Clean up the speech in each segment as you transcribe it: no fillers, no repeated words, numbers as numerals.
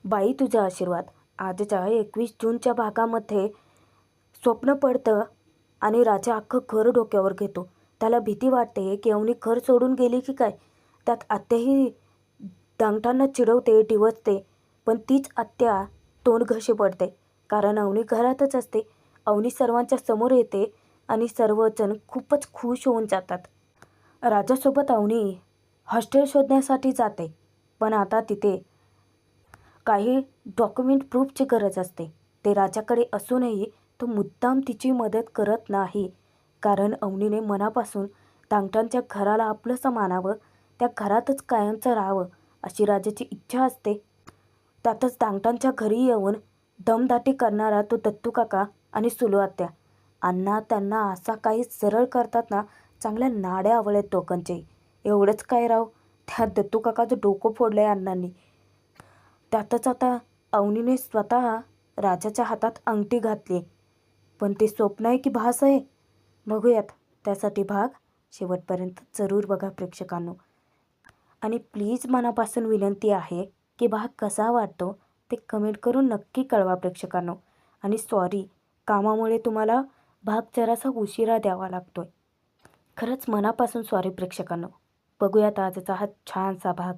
बाई तुझा आशीर्वाद. आजच्या 21 जूनच्या भागामध्ये स्वप्न पडतं आणि राजा अख्खं घर डोक्यावर घेतो. त्याला भीती वाटते की अवनी घर सोडून गेली की काय. त्यात आत्याही डांगटांना चिडवते, डिवचते, पण तीच आत्या तोंडघशी पडते, कारण अवनी घरातच असते. अवनी सर्वांच्या समोर येते आणि सर्वजण खूपच खुश होऊन जातात. राजासोबत अवनी हॉस्टेल शोधण्यासाठी जाते, पण आता तिथे काही डॉक्युमेंट प्रूफची गरज असते. ते राजाकडे असूनही तो मुद्दाम तिची मदत करत नाही, कारण अवनीने मनापासून डांगटांच्या घराला आपलंसं मानावं, त्या घरातच कायमचं राहावं अशी राजाची इच्छा असते. त्यातच डांगटांच्या घरी येऊन दमदाटी करणारा तो दत्तू काका आणि सुलू आत्या. अण्णा त्यांना असा काही सरळ करतात ना, चांगल्या नाड्या आवळ्यात दोघांचे. एवढंच काय राव, त्या दत्तू काकाचं डोकं फोडलंय अण्णांनी. त्यातच आता अवनीने स्वतः राजाच्या हातात अंगठी घातली. पण ते स्वप्न आहे की भास आहे, बघूयात. त्यासाठी भाग शेवटपर्यंत जरूर बघा प्रेक्षकांनो. आणि प्लीज मनापासून विनंती आहे की भाग कसा वाटतो ते कमेंट करून नक्की कळवा प्रेक्षकांनो. आणि सॉरी, कामामुळे तुम्हाला भाग जरासा उशिरा द्यावा लागतोय. खरंच मनापासून सॉरी प्रेक्षकांनो. बघूयात आजचा हा छानसा भाग.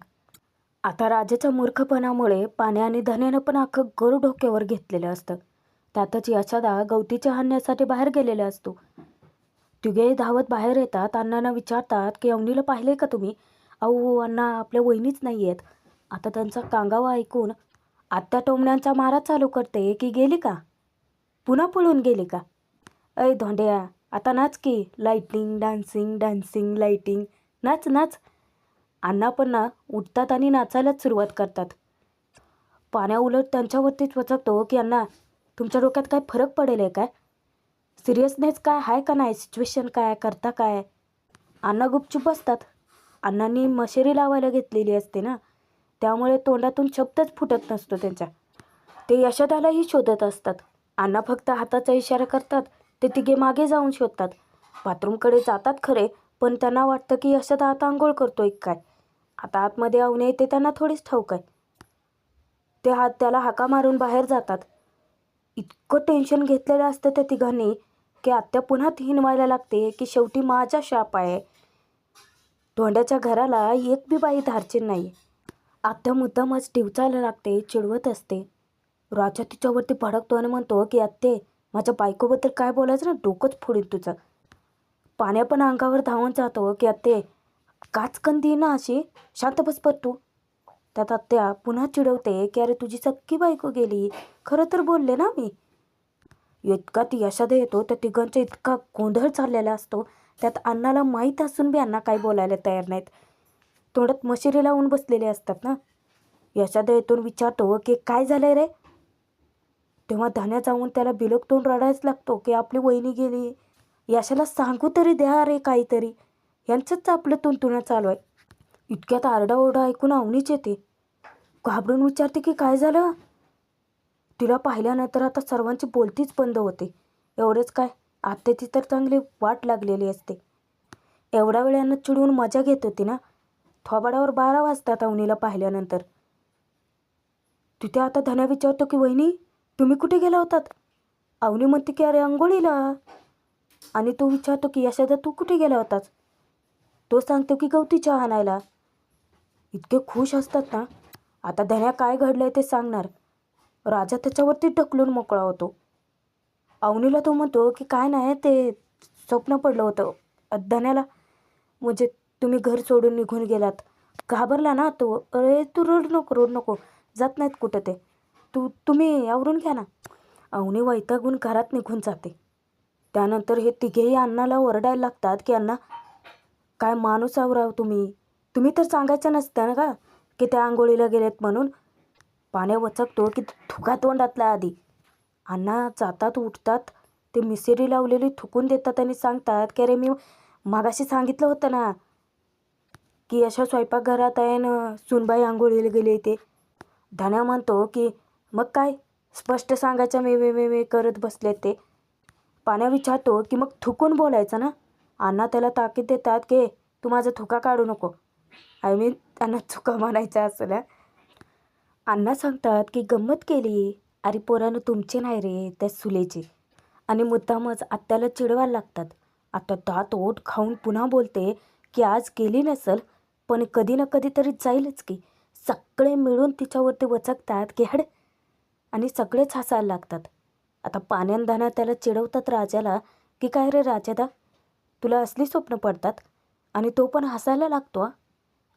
आता राजाच्या मूर्खपणामुळे पाण्या आणि धन्यानं पण अख्खं घर डोक्यावर घेतलेलं असतं. त्यातच यशोदा गवतीच्या आणण्यासाठी बाहेर गेलेला असतो. तिघे धावत बाहेर येतात. अण्णांना विचारतात की अवनीला पाहिलंय का तुम्ही? अहो अण्णा, आपल्या वहिनीच नाही आहेत. आता त्यांचा कांगावा ऐकून आत्या टोमण्यांचा मारा चालू करते की गेली का, पुन्हा पळून गेली का. ऐ धोंड्या, आता नाच की. लाईटिंग डान्सिंग डान्सिंग लाईटिंग, नाच नाच. अण्णा पण ना उठतात आणि नाचायलाच सुरुवात करतात. पाण्या उलट त्यांच्यावरतीच वचकतो की अण्णा, तुमच्या डोक्यात काय फरक पडेल आहे काय? सिरियसनेस काय आहे का नाही? सिच्युएशन काय करता काय? अण्णा गुपचूप बसतात. अण्णांनी मशेरी लावायला घेतलेली असते ना, त्यामुळे तोंडातून शब्दच फुटत नसतो त्यांच्या. ते यशोदालाही शोधत असतात. अण्णा फक्त हाताचा इशारा करतात. ते तिघे मागे जाऊन शोधतात. बाथरूमकडे जातात खरे, पण त्यांना वाटतं की यशोदा आता आंघोळ करतोय काय. आता आतमध्ये अवनी येते त्यांना थोडीच ठाऊक आहे. ते त्याला हाका मारून बाहेर जातात. इतकं टेन्शन घेतलेलं असतं त्या तिघांनी की आत्या पुन्हा हिणवायला लागते की शेवटी माझा शाप आहे. धोंड्याच्या घराला एक बी बाई धारची नाही. आत्या मुद्दामच डिवचायला लागते, चिडवत असते. राजा तिच्यावरती भडकतो आणि म्हणतो की आत्ते, माझ्या बायकोबद्दल काय बोलायचं ना, डोकंच फोडीन तुझं. पाण्या पण अंगावर धावून जातो की आत्ते, काचकन दे ना अशी, शांत बस पर तू. त्यात आत्या पुन्हा चिडवते की अरे तुझी सख्खी बायको गेली, खरं तर बोलले ना मी. इतका ती यशोदा येतो, त्या तिघांचा इतका गोंधळ चाललेला असतो. त्यात अण्णाला माहीत असून बी अण्णा काही बोलायला तयार नाहीत. तोंडात मशिरी लावून बसलेले असतात ना. यशोदा येतून विचारतो की काय झालंय रे. तेव्हा धान्या जाऊन त्याला बिलगतून रडायच लागतो की आपली वहिनी गेली. यशाला सांगू तरी द्या रे काहीतरी. यांचंच आपलं तुंतुणं चालू आहे. इतक्यात आरडाओरडा ऐकून अवनीच येते. घाबरून विचारते की काय झालं. तिला पाहिल्यानंतर आता सर्वांची बोलतीच बंद होते. एवढंच काय, आत्याची तर चांगली वाट लागलेली असते. एवढा वेळ यांना चिडवून मजा घेत होती ना. थोबाडावर 12 वाजतात अवनीला पाहिल्यानंतर. तिथे आता धन्या विचारतो की वहिनी, तुम्ही कुठे गेला होतात? अवनी म्हणते की अरे अंघोळीला. आणि तो विचारतो की यशोदा तू कुठे गेला होतास? तो सांगतो की गवती चहा आणायला. इतके खुश असतात ना. आता धन्या काय घडलंय ते सांगणार. राजा त्याच्यावरती ढकलून मोकळा होतो. अवनीला तो म्हणतो की काय नाही, ते स्वप्न पडलं होतं. धन्याला म्हणजे तुम्ही घर सोडून निघून गेलात. घाबरला ना तो. अरे तू रडू नको, जात नाहीत कुठं ते. तुम्ही आवरून घ्या ना. अवनी वैतागून घरात निघून जाते. त्यानंतर हे तिघेही अण्णाला ओरडायला लागतात की अण्णा, काय माणूस आवराव तुम्ही तर सांगायचं नसतं ना का की त्या आंघोळीला गेलेत म्हणून. पाण्या वचकतो की थुका तोंडातला आधी. अण्णा जातात, उठतात, ते मिसेरी लावलेली थुकून देतात आणि सांगतात की अरे मी मागाशी सांगितलं होतं ना की अशा स्वयंपाकघरात आहे ना, सुनबाई आंघोळीला गेले ते. धन्या म्हणतो की मग काय, स्पष्ट सांगायचं, मी करत बसले ते. पाण्या विचारतो की मग थुकून बोलायचं ना. अण्णा त्याला ताकीद देतात की तू माझा थुका काढू नको. आय मीन त्यांना चुका म्हणायचं असलं. अण्णा सांगतात की गंमत केली. अरे पोरानं तुमचे नाही रे, त्या सुलेचे. आणि मुद्दामच आत्याला चिडवायला लागतात. आता दात ओठ खाऊन पुन्हा बोलते की आज गेली नसल, पण कधी ना कधी तरी जाईलच की. सगळे मिळून तिच्यावरती वचकतात की हड, आणि सगळेच हसायला लागतात. आता पाण्यानं त्याला चिडवतात राजाला की काय रे राजादा, तुला असली स्वप्न पडतात? आणि तो पण हसायला लागतो हा.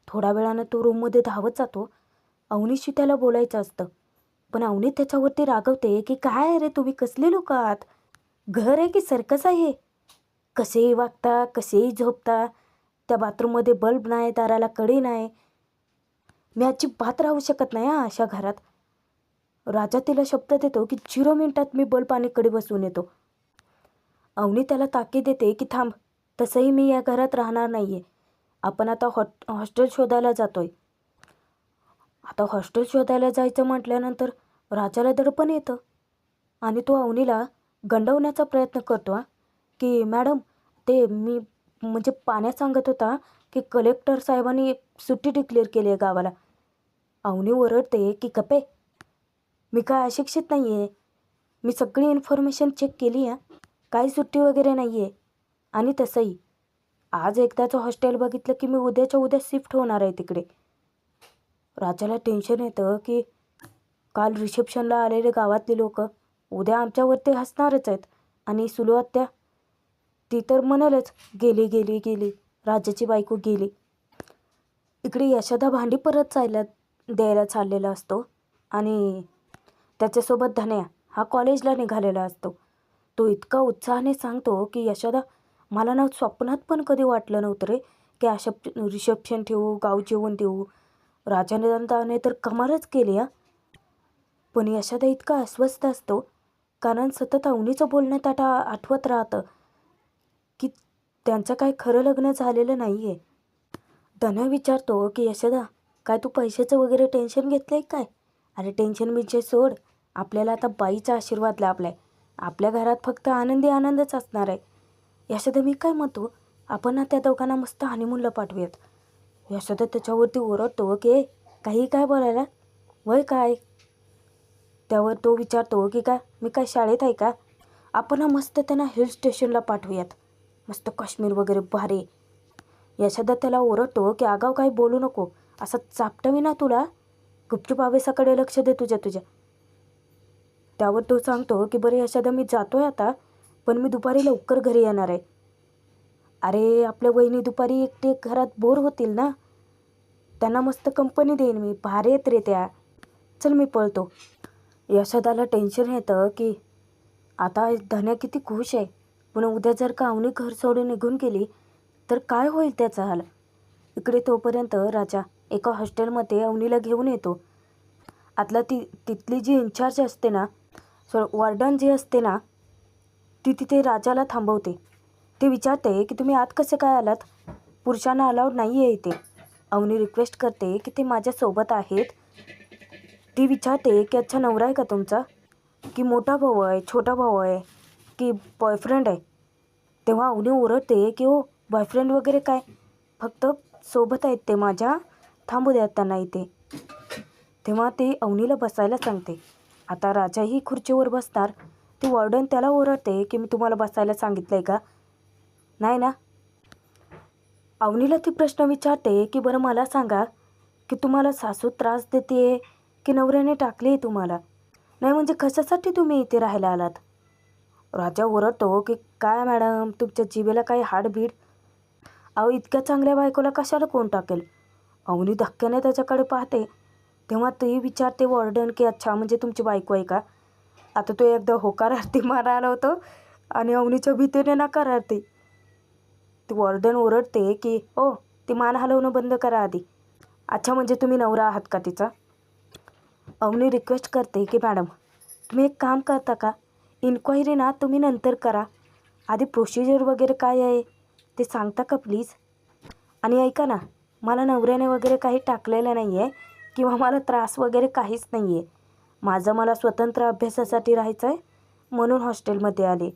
थोड्या वेळानं तो रूममध्ये धावत जातो. अवनीशी त्याला बोलायचं असतं, पण अवनी त्याच्यावरती रागवते की काय रे तुम्ही कसले लोक आहात? घर आहे की सर्कस आहे? कसेही वागता, कसेही झोपता. त्या बाथरूममध्ये बल्ब नाही, दाराला कडी नाही. मी अजिबात राहू शकत नाही हा अशा घरात. राजा तिला शब्द देतो की 0 मिनिटात मी बल्ब आणि कडी बसवून येतो. अवनी त्याला ताकीद देते की थांब, तसंही मी या घरात राहणार नाही आहे. आपण आता हॉस्टेल शोधायला जातोय. आता हॉस्टेल शोधायला जायचं म्हटल्यानंतर राजाला दडपण येतं आणि तो अवनीला गंडवण्याचा प्रयत्न करतो की मॅडम, ते मी म्हणजे पाण्यात सांगत होता की कलेक्टर साहेबांनी सुट्टी डिक्लेअर केली आहे गावाला. अवनी ओरडते की कपे, मी काय अशिक्षित नाही आहे. मी सगळी इन्फॉर्मेशन चेक केली आहे, काही सुट्टी वगैरे नाही आहे. आणि तसंही आज एकदाचं हॉस्टेल बघितलं की मी उद्याच्या उद्या शिफ्ट होणार आहे तिकडे. राजाला टेन्शन येतं की काल रिसेप्शनला आलेले गावातली लोक उद्या आमच्यावरती हसणारच आहेत. आणि सुलू आत्या, ती तर म्हणालच गेली गेली गेली, राजाची बायको गेली. इकडे यशोदा भांडी परत द्यायला चाललेला असतो आणि त्याच्यासोबत धन्या हा कॉलेजला निघालेला असतो. तो इतका उत्साहाने सांगतो की यशोदा, मला ना स्वप्नात पण कधी वाटलं नव्हतं रे की अशा रिसेप्शन ठेवू, गाव जेवण देऊ. राजाने तर कमालच केली हा. पण यशोदा इतका अस्वस्थ असतो कारण सतत अवनीचं बोलणं त्याला आठवत राहतं की त्यांचं काय खरं लग्न झालेलं नाही आहे. धन्या विचारतो की यशोदा, काय तू पैशाचं वगैरे टेन्शन घेतलं आहे काय? अरे टेन्शन बिन्शन सोड, आपल्याला आता बाईचा आशीर्वाद लाभला आहे. आपल्या घरात फक्त आनंदी आनंदच असणार आहे. यशोदा, मी काय म्हणतो, आपण ना त्या दोघांना मस्त हनीमूनला पाठवूयात. यशोदा त्याच्यावरती ओरडतो की काही काय बोलायला, वय काय? त्यावर तो विचारतो की काय मी काय शाळेत आहे का? आपण मस्त त्यांना हिल स्टेशनला पाठवूयात, मस्त काश्मीर वगैरे भारी. यशोदा त्याला ओरडतो की आगाव काही बोलू नको, असं चापटवी ना तुला. गुपचूप अभ्यासाकडे लक्ष दे तुझ्या. त्यावर तो सांगतो की बरं यशोदा, मी जातोय आता, पण मी दुपारी लवकर घरी येणार आहे. अरे आपल्या वहिनी दुपारी एकटे घरात बोर होतील ना, त्यांना मस्त कंपनी देईन मी, भारी येत रे त्या. चल मी पळतो. यशोदाला टेन्शन येतं की आता धन्या किती खुश आहे, पण उद्या जर का अवनी घर सोडून निघून गेली तर काय होईल त्याचा हाल. इकडे तोपर्यंत राजा एका हॉस्टेलमध्ये अवनीला घेऊन येतो. तिथली जी इन्चार्ज असते ना, वॉर्डन जी असते ना, ती तिथे राजाला थांबवते. ते विचारते की तुम्ही आत कसे काय आलात? पुरुषांना अलाउड नाही आहे इथे. अवनी रिक्वेस्ट करते की ते माझ्यासोबत आहेत. ती विचारते की अच्छा नवरा आहे का तुमचा, की मोठा भाऊ आहे, छोटा भाऊ आहे, की बॉयफ्रेंड आहे? तेव्हा अवनी ओरडते की हो, बॉयफ्रेंड वगैरे काय, फक्त सोबत आहेत ते माझ्या, थांबू द्यात त्यांना इथे. तेव्हा ते अवनीला बसायला सांगते. आता राजाही खुर्चीवर बसणार. ती वॉर्डन त्याला ओरडते की मी तुम्हाला बसायला सांगितलं आहे का? नाही ना. अवनीला ती प्रश्न विचारते की बरं मला सांगा की तुम्हाला सासू त्रास देते की नवऱ्याने टाकले तुम्हाला? नाही म्हणजे कशासाठी तुम्ही इथे राहायला आलात? राजा ओरडतो की काय मॅडम, तुमच्या जिभेला काही हाडबीड? अहो इतक्या चांगल्या बायकोला कशाला कोण टाकेल? अवनी धक्क्याने त्याच्याकडे पाहते. तेव्हा ती विचारते वॉर्डन की अच्छा म्हणजे तुमची बायको आहे का? आता तो एकदा होकार आरती मारायला होतो आणि अवनीच्या भीतीने नकार आरती. ती वॉर्डन ओरडते की ओ, ती मान हलवणं बंद करा आधी. अच्छा म्हणजे तुम्ही नवरा आहात का तिचा? अवनी रिक्वेस्ट करते की मॅडम, तुम्ही एक काम करता का, इन्क्वायरी ना तुम्ही नंतर करा, आधी प्रोसिजर वगैरे काय आहे ते सांगता का प्लीज? आणि ऐका ना, मला नवऱ्याने वगैरे काही टाकलेलं नाही आहे किंवा मला त्रास वगैरे काहीच नाही आहे. मला स्वतंत्र अभ्यासासाठी राहायचं आहे म्हणून हॉस्टेलमध्ये आले.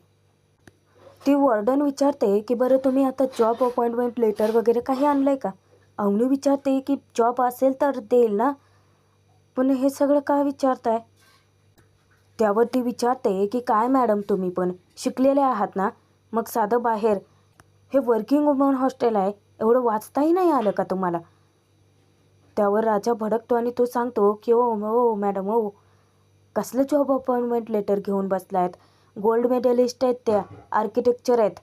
ती वॉर्डन विचारते की बरं तुम्ही आता जॉब अपॉइंटमेंट लेटर वगैरे काही आणलं आहे का? अवनी विचारते की जॉब असेल तर देईल ना. पण हे सगळं काय विचारताय? त्यावर ती विचारते की काय मॅडम तुम्ही पण शिकलेले आहात ना, मग साधं बाहेर हे वर्किंग वुमन हॉस्टेल आहे, एवढं वाचताही नाही आलं का तुम्हाला? त्यावर राजा भडकतो आणि तो सांगतो की ओ हो मॅडम हो, कसलं जॉब अपॉइंटमेंट लेटर घेऊन बसलायत? गोल्ड मेडलिस्ट आहेत त्या, आर्किटेक्चर आहेत.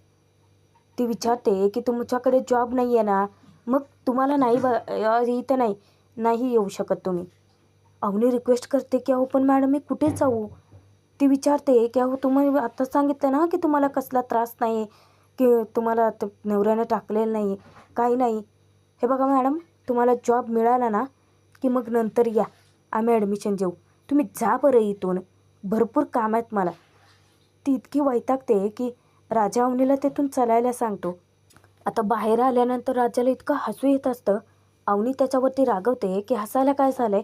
ती विचारते की तुमच्याकडे जॉब नाही आहे ना, मग तुम्हाला नाही इथं नाही येऊ शकत तुम्ही. अवनी रिक्वेस्ट करते की अहो पण मॅडम मी कुठे जाऊ? ती विचारते की अहो तुम्ही आता सांगितलं ना की तुम्हाला कसला त्रास नाही, की तुम्हाला नवऱ्याने टाकलेलं नाही, काही नाही. हे बघा मॅडम, तुम्हाला जॉब मिळाला ना की मग नंतर या, आम्ही ॲडमिशन देऊ. तुम्ही जा बरं इथून, भरपूर काम आहेत मला. ती इतकी वैतागते की राजा अवनीला तिथून चालायला सांगतो. आता बाहेर आल्यानंतर राजाला इतकं हसू येत असतं. अवनी त्याच्यावरती रागवते की हसायला काय झालंय?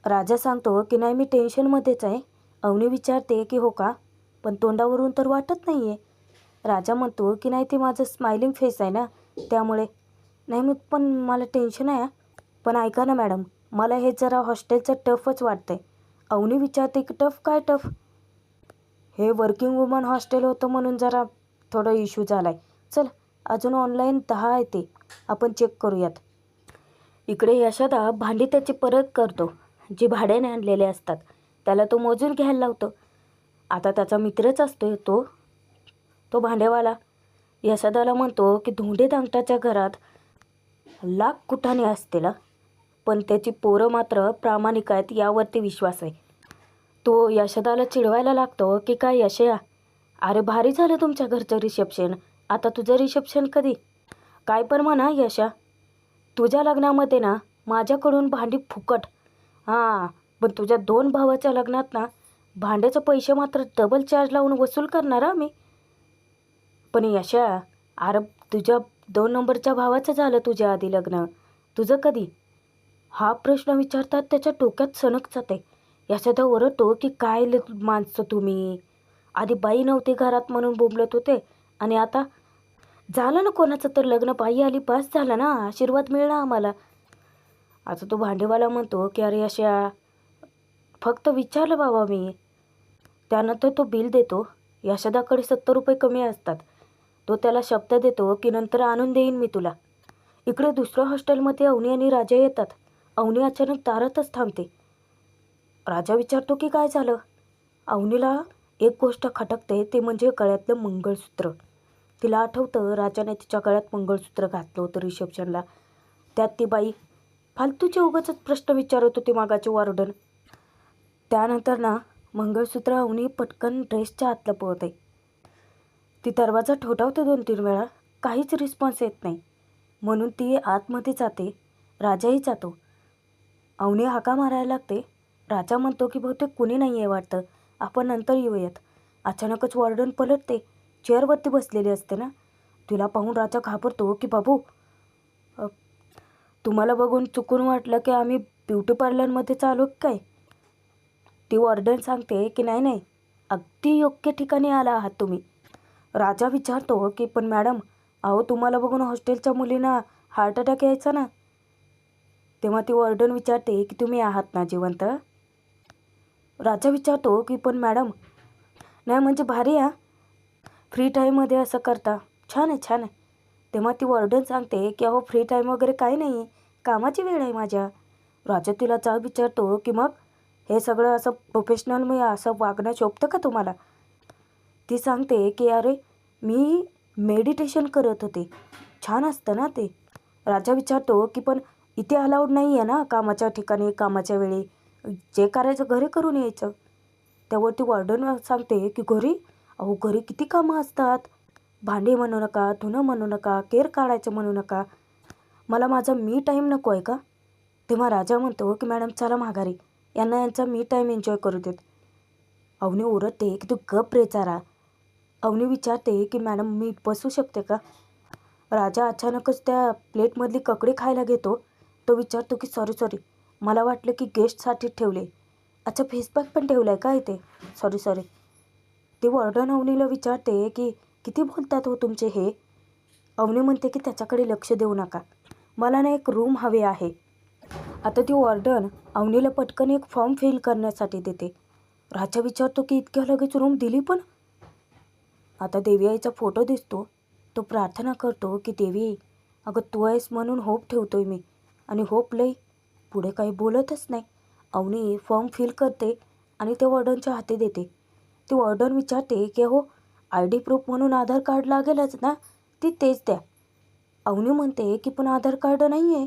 राजा सांगतो की नाही मी टेन्शनमध्येच आहे. अवनी विचारते की हो का, पण तोंडावरून तर वाटत नाही आहे. राजा म्हणतो की नाही ते माझं स्माइलिंग फेस आहे ना, त्यामुळे. नाही मग पण मला टेन्शन आहे. पण ऐका ना मॅडम, मला हे जरा हॉस्टेलचं टफच वाटतंय. अवनी विचारते की टफ काय टफ? हे वर्किंग वुमन हॉस्टेल होतं म्हणून जरा थोडा इश्यू झाला आहे. चल अजून ऑनलाईन 10 आहे ते आपण चेक करूयात. इकडे यशोदा भांडी त्याची परत करतो, जी भाड्याने आणलेले असतात. त्याला तो मोजून घ्यायला लावतो. आता त्याचा मित्रच असतो तो भांडेवाला. यशोदाला म्हणतो की धोंडे दांगटाच्या घरात लाख कुठाने असतील, पण त्याची पोरं मात्र प्रामाणिक आहेत यावरती विश्वास आहे. तो यशोदाला चिडवायला लागतो की काय यशया, अरे भारी झालं तुमच्या घरचं रिसेप्शन, आता तुझं रिसेप्शन कधी? काय पण म्हणा यशा, तुझ्या लग्नामध्ये ना माझ्याकडून भांडी फुकट. हां, पण तुझ्या 2 भावाच्या लग्नात ना भांड्याचे पैसे मात्र डबल चार्ज लावून वसूल करणार मी. पण यशा, अरे तुझ्या 2 नंबरच्या भावाचं झालं तुझ्या आधी लग्न, तुझं कधी? हा प्रश्न विचारतात त्याच्या डोक्यात सनक जाते. यशोदा ओरडतो की काय माणसं तुम्ही, आधी बाई नव्हती घरात म्हणून बोंबलत होते आणि आता झालं ना कोणाचं तर लग्न, बाई आली पास झालं ना, आशीर्वाद मिळला आम्हाला. आता तो भांडेवाला म्हणतो की अरे यशा, फक्त विचारलं बाबा मी. त्यानंतर तो बिल देतो. यशोदाकडे 70 रुपये कमी असतात. तो त्याला शब्द देतो की नंतर आणून देईन मी तुला. इकडे दुसऱ्या हॉस्टेलमध्ये अवनी आणि राजा येतात. अवनी अचानक दारातच थांबते. राजा विचारतो की काय झालं? अवनीला एक गोष्ट खटकते, ते म्हणजे गळ्यातलं मंगळसूत्र. तिला आठवतं राजाने तिच्या गळ्यात मंगळसूत्र घातलं होतं रिसेप्शनला. त्यात ती बाई फालतूचे उगाचच प्रश्न विचारत होती मागाची वॉर्डन. त्यानंतर ना मंगळसूत्र अवनी पटकन ड्रेसच्या आतलं पळते. ती दरवाजा ठोठावते 2-3 वेळा, काहीच रिस्पॉन्स येत नाही. म्हणून ती आतमध्ये जाते. राजाही जातो. अवनी हाका मारायला लागते. राजा म्हणतो की बहुतेक कुणी नाही आहे वाटतं, आपण नंतर येऊयात. अचानकच वॉर्डन पलटते. चेअरवरती बसलेली असते ना, तिला पाहून राजा घाबरतो की बाबू, तुम्हाला बघून चुकून वाटलं की आम्ही ब्युटी पार्लरमध्ये चालू काय? ती वॉर्डन सांगते की नाही नाही, अगदी योग्य ठिकाणी आला आहात तुम्ही. राजा विचारतो की पण मॅडम, अहो तुम्हाला बघून हॉस्टेलच्या मुलींना हार्ट अटॅक यायचा ना. तेव्हा ती वॉर्डन विचारते की तुम्ही आहात ना जिवंत? राजा विचारतो की पण मॅडम, नाही म्हणजे भारी आहे, फ्री टाईममध्ये असं करता, छान आहे छान आहे. तेव्हा ती वॉर्डन सांगते की अहो फ्री टाईम वगैरे काही नाही, कामाची वेळ आहे माझ्या. राजा तिला जाब विचारतो की मग हे सगळं असं प्रोफेशनल मी असं वागणं शोभतं का तुम्हाला? ती सांगते की अरे मी मेडिटेशन करत होते, छान असतं ना ते. राजा विचारतो की पण इथे अलाउड नाही आहे ना कामाच्या ठिकाणी कामाच्या वेळी, जे करायचं घरी करून यायचं. त्यावरती वॉर्डन सांगते की घरी, अहो घरी किती कामं असतात, भांडे म्हणू नका, धुणं म्हणू नका, केर काढायचं म्हणू नका, मला माझा मी टाईम नको आहे का? तेव्हा राजा म्हणतो की मॅडम चला माघारी, यांना यांचा मी टाईम एन्जॉय करू देत. अवनी ओरडते की तू गप रे चारा. अवनी विचारते की मॅडम मी बसू शकते का? राजा अचानकच त्या प्लेटमधली ककडी खायला घेतो. तो विचारतो की सॉरी मला वाटलं की गेस्टसाठी ठेवले. अच्छा फेसपॅक पण ठेवला आहे का इथे? सॉरी. ती वॉर्डन अवनीला विचारते की किती बोलतात हो तुमचे हे? अवनी म्हणते की त्याच्याकडे लक्ष देऊ नका, मला ना एक रूम हवे आहे. आता ती वॉर्डन अवनीला पटकन एक फॉर्म फिल करण्यासाठी देते. राजा विचारतो की इतक्या लगेच रूम दिली पण? आता देवी आईचा फोटो दिसतो. तो प्रार्थना करतो की देवी आई, अगं तू आहेस म्हणून होप ठेवतोय मी. आणि होप लई. पुढे काही बोलतच नाही. अवनी फॉर्म फिल करते आणि ते वॉर्डनच्या हाती देते. ती वॉर्डन विचारते की हो ID प्रूफ म्हणून आधार कार्ड लागेलच ना, ती तेच द्या. अवनी म्हणते की पण आधार कार्ड नाही आहे.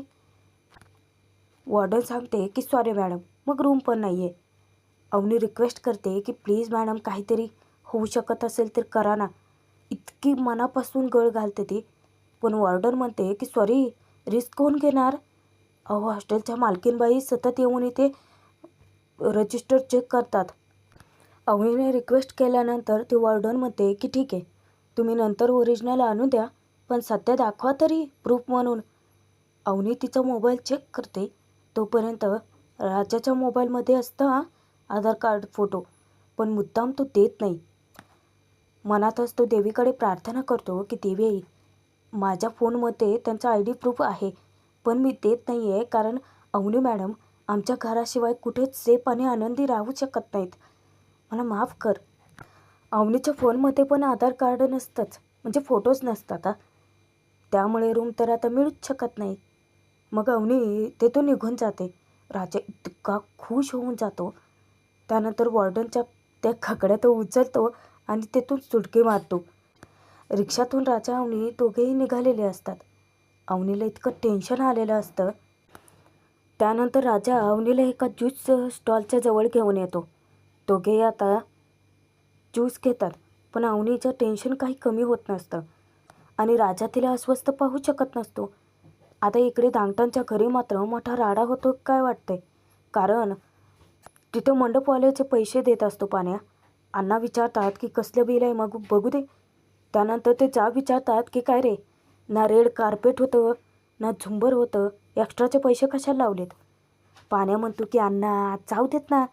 वॉर्डन सांगते की सॉरी मॅडम, मग रूम पण नाही आहे. अवनी रिक्वेस्ट करते की प्लीज मॅडम काहीतरी होऊ शकत असेल तर करा ना. इतकी मनापासून गळ घालते ती. पण वॉर्डन म्हणते की सॉरी, रिस्क कोण घेणार? अहो हॉस्टेलच्या मालकीनबाई सतत येऊन इथे रजिस्टर चेक करतात. अवनीने रिक्वेस्ट केल्यानंतर ती वॉर्डन म्हणते की ठीक आहे, तुम्ही नंतर ओरिजिनल आणून द्या, पण सध्या दाखवा तरी प्रूफ म्हणून. अवनी तिचा मोबाईल चेक करते. तोपर्यंत राजाच्या मोबाईलमध्ये असतं आधार कार्ड फोटो, पण मुद्दाम तो देत नाही. मनातच तो देवीकडे प्रार्थना करतो की देवी आई, माझ्या फोनमध्ये त्यांचा ID प्रूफ आहे, पण मी देत नाही आहे कारण अवनी मॅडम आमच्या घराशिवाय कुठेच सेफ आणि आनंदी राहू शकत नाहीत. मला माफ कर. अवनीच्या फोनमध्ये पण आधार कार्ड नसतंच, म्हणजे फोटोज नसतात. त्यामुळे रूम तर आता मिळूच शकत नाही. मग अवनी तेथून निघून जाते. राजा इतका खुश होऊन जातो. त्यानंतर वॉर्डनच्या त्या खकड्या तो उचलतो आणि तेथून सुटके मारतो. रिक्षातून राजा अवनी दोघेही निघालेले असतात. अवनीला इतकं टेन्शन आलेलं असतं. त्यानंतर राजा अवनीला एका ज्यूस स्टॉलच्या जवळ घेऊन येतो. दोघेही आता ज्यूस घेतात, पण अवनीचं टेन्शन काही कमी होत नसतं आणि राजा तिला अस्वस्थ पाहू शकत नसतो. आता इकडे दांगटांच्या घरी मात्र मोठा राडा होतो काय वाटतंय, कारण तिथं मंडपवाल्याचे पैसे देत असतो पाण्या. अण्णा विचारतात की कसलं बिल आहे, मग बघू दे. त्यानंतर ते विचारतात की काय रे, ना रेड कार्पेट होतं ना झुंबर होतं, एक्स्ट्राचे पैसे कशाला लावलेत? पाण्या म्हणतो की अण्णा जाऊ देत ना,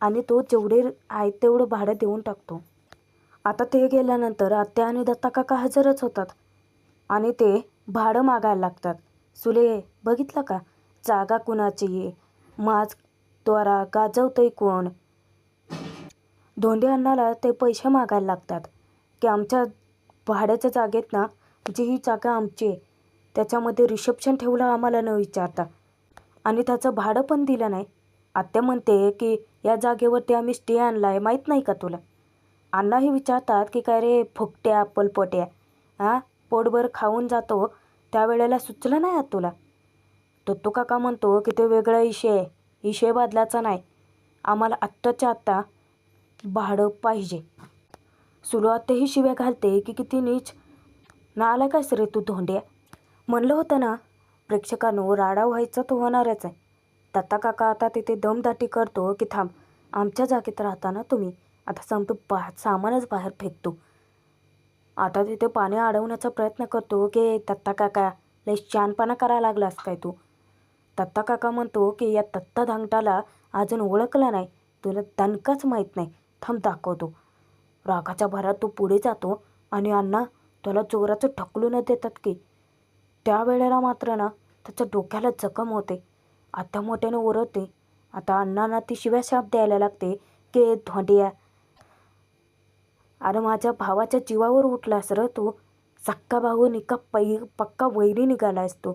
आणि तो जेवढे आहे तेवढं भाडं देऊन टाकतो. आता ते गेल्यानंतर आत्या आणि दत्ता काका हजरच होतात आणि ते भाडं मागायला लागतात. सुले बघितलं का, जागा कुणाची, माज द्वारा गाजवतंय कोण? धोंडे अण्णाला ते पैसे मागायला लागतात की आमच्या भाड्याच्या जागेत ना, म्हणजे ही जागा आमची आहे, त्याच्यामध्ये रिसेप्शन ठेवलं आम्हाला न विचारता, आणि त्याचं भाडं पण दिलं नाही. आत्या म्हणते की या जागेवरती आम्ही स्टे आणला आहे, माहीत नाही का तुला? अण्णाही विचारतात की काय रे फुकट्या पलपट्या, पोटभर खाऊन जातो त्यावेळेला सुचलं नाही तुला? दत्तू काका म्हणतो की ते वेगळा इशय बदलाचा नाही, आम्हाला आत्ताच्या आत्ता भाडं पाहिजे. सुलो आत्याही शिव्या घालते की किती नीच नालायक रे तू धोंड्या. म्हणलं होतं ना प्रेक्षकांनो, राडा व्हायचा तो होणारच आहे. दत्ता काका आता तिथे दमदाटी करतो की थांब, आमच्या जागेत राहता ना तुम्ही, आता संपतो सामानच बाहेर फेकतो. आता तिथे पाणी अडवण्याचा प्रयत्न करतो की दत्ता काका लय शहाणपणा करायला लागलास काय तू? दत्ता काका म्हणतो की या दत्ता धांगटाला अजून ओळखला नाही, तुला दणकाच माहीत नाही, थांब दाखवतो. रागाच्या भरात तो पुढे जातो आणि अण्णा त्याला जोराचं ढकलून देतात की. त्यावेळेला मात्र ना त्याच्या डोक्याला जखम होते. आता मोठ्याने ओरडते. आता अण्णांना ती शिव्या शाप द्यायला लागते की धोंड्या, अरे माझ्या भावाच्या जीवावर उठलास र तू, सक्का भाऊ निका पक्का वैरी निघालायस तू.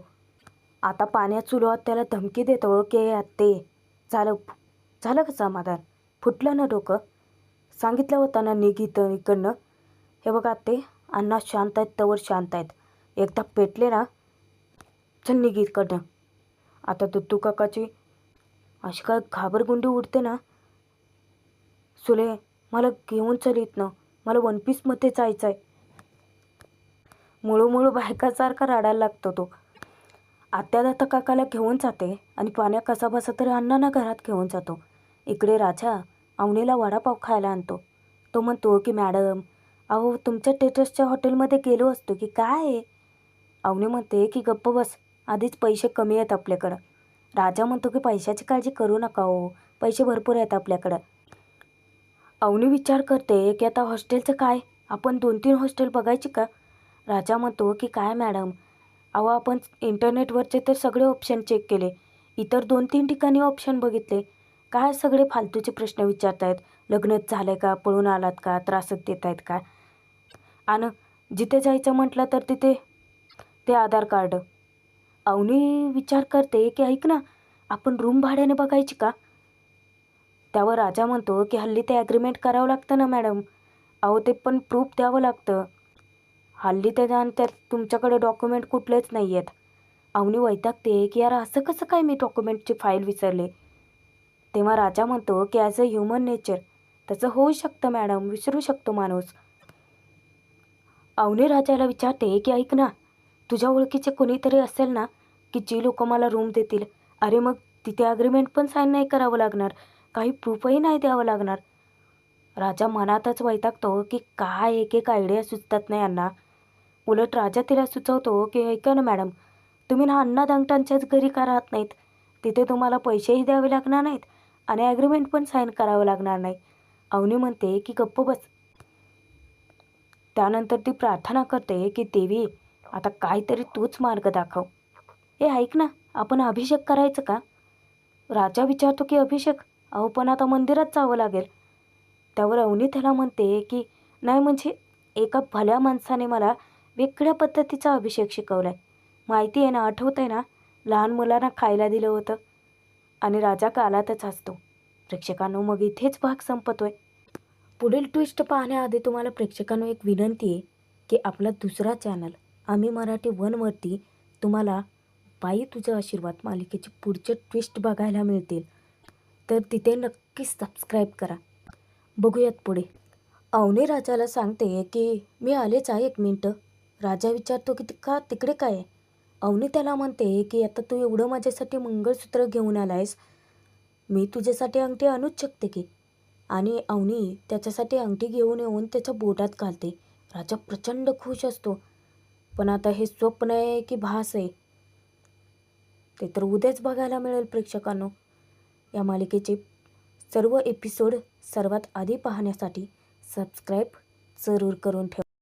आता पाण्यात सुरुवात त्याला धमकी देतो की आत्ते झालं का समाधान, फुटलं ना डोकं, सांगितलं होतं ना निघितं इकडनं. हे बघा आत्ते, अण्णा शांत आहेत तवर शांत आहेत, एकदा पेटले ना चल निघितकडनं. आता दत्तू काकाची अशी काय घाबरगुंडी उडते ना, सुले मला घेऊन चल इथनं, मला वनपीसमध्ये जायचं आहे. मुळू बायकासारखा रडायला लागतो तो. आत्या दत्ता काकाला घेऊन जाते आणि पाण्या कसा बसा तरी अण्णांना घरात घेऊन जातो. इकडे राजा अवनीला वडापाव खायला आणतो. तो म्हणतो की मॅडम अहो तुमच्या टेटसच्या हॉटेलमध्ये गेलो असतो की काय? अवनी म्हणते की गप्प बस, आधीच पैसे कमी आहेत आपल्याकडं. राजा म्हणतो की पैशाची काळजी करू नका हो, पैसे भरपूर आहेत आपल्याकडं. अवनी विचार करते की आता हॉस्टेलचं काय, आपण 2-3 हॉस्टेल बघायची का? राजा म्हणतो की काय मॅडम, अहो आपण इंटरनेटवरचे तर सगळे ऑप्शन चेक केले, इतर 2-3 ठिकाणी ऑप्शन बघितले. काय सगळे फालतूचे प्रश्न विचारतायत. लग्नच झालंय का, पळून आलात का, त्रासच देत आहेत का, आणि जिथे जायचं म्हटलं तर तिथे ते आधार कार्ड. अवनी विचार करते की ऐक ना, आपण रूम भाड्याने बघायची का. त्यावर राजा म्हणतो की हल्ली ते ॲग्रीमेंट करावं लागतं ना मॅडम. अहो ते पण प्रूफ द्यावं लागतं. हल्ली त्यात तुमच्याकडे डॉक्युमेंट कुठलेच नाही आहेत. अवनी वैतागते की यार असं कसं काय मी डॉक्युमेंटची फाईल विसरले. तेव्हा राजा म्हणतो की ॲज अ ह्युमन नेचर त्याचं होऊ शकतं मॅडम, विसरू शकतो माणूस. अवनी राजाला विचारते की ऐक ना, तुझ्या ओळखीचे कोणीतरी असेल ना की जी लोक मला रूम देतील. अरे मग तिथे ॲग्रीमेंट पण साईन नाही करावं लागणार, काही प्रूफही नाही द्यावं लागणार. राजा मनातच वैतागतो की काय एक एक आयडिया सुचतात नाही यांना. उलट राजा तिला सुचवतो की ऐका ना मॅडम, तुम्ही ना अण्णादांगटांच्याच घरी का राहत नाहीत. तिथे तुम्हाला पैसेही द्यावे लागणार नाहीत आणि ॲग्रीमेंट पण साईन करावं लागणार नाही. अवनी म्हणते की गप्प बस. त्यानंतर ती प्रार्थना करते की देवी आता काहीतरी तूच मार्ग दाखव. हे ऐक ना, आपण अभिषेक करायचं का. राजा विचारतो की अभिषेक, अहो पण आता मंदिरात जावं लागेल. त्यावर अवनी त्याला म्हणते की नाही म्हणजे एका भल्या माणसाने मला वेगळ्या पद्धतीचा अभिषेक शिकवलाय. माहिती आहे ना, आठवतं आहे ना, लहान मुलांना खायला दिलं होतं. आणि राजा कालातच असतो. प्रेक्षकांनो मग इथेच भाग संपतोय. पुढील ट्विस्ट पाहण्याआधी तुम्हाला प्रेक्षकांनो एक विनंती आहे की आपला दुसरा चॅनल आम्ही मराठी 1वरती तुम्हाला बाई तुझा आशीर्वाद मालिकेचे पुढचे ट्विस्ट बघायला मिळतील. तर तिथे नक्कीच सबस्क्राईब करा. बघूयात पुढे. अवनी राजाला सांगते की मी आलेच आहे, 1 मिनटं. राजा विचारतो की का तिकडे काय आहे. अवनी त्याला म्हणते की आता तू एवढं माझ्यासाठी मंगळसूत्र घेऊन आलायस, मी तुझ्यासाठी अंगठी आणूच शकते की. आणि अवनी त्याच्यासाठी अंगठी घेऊन येऊन त्याच्या बोटात घालते. राजा प्रचंड खुश असतो. पण आता हे स्वप्न आहे की भास आहे ते तर उद्याच बघायला मिळेल प्रेक्षकांनो. या मालिकेचे सर्व एपिसोड सर्वात आधी पाहण्यासाठी सबस्क्राईब जरूर करून ठेवा.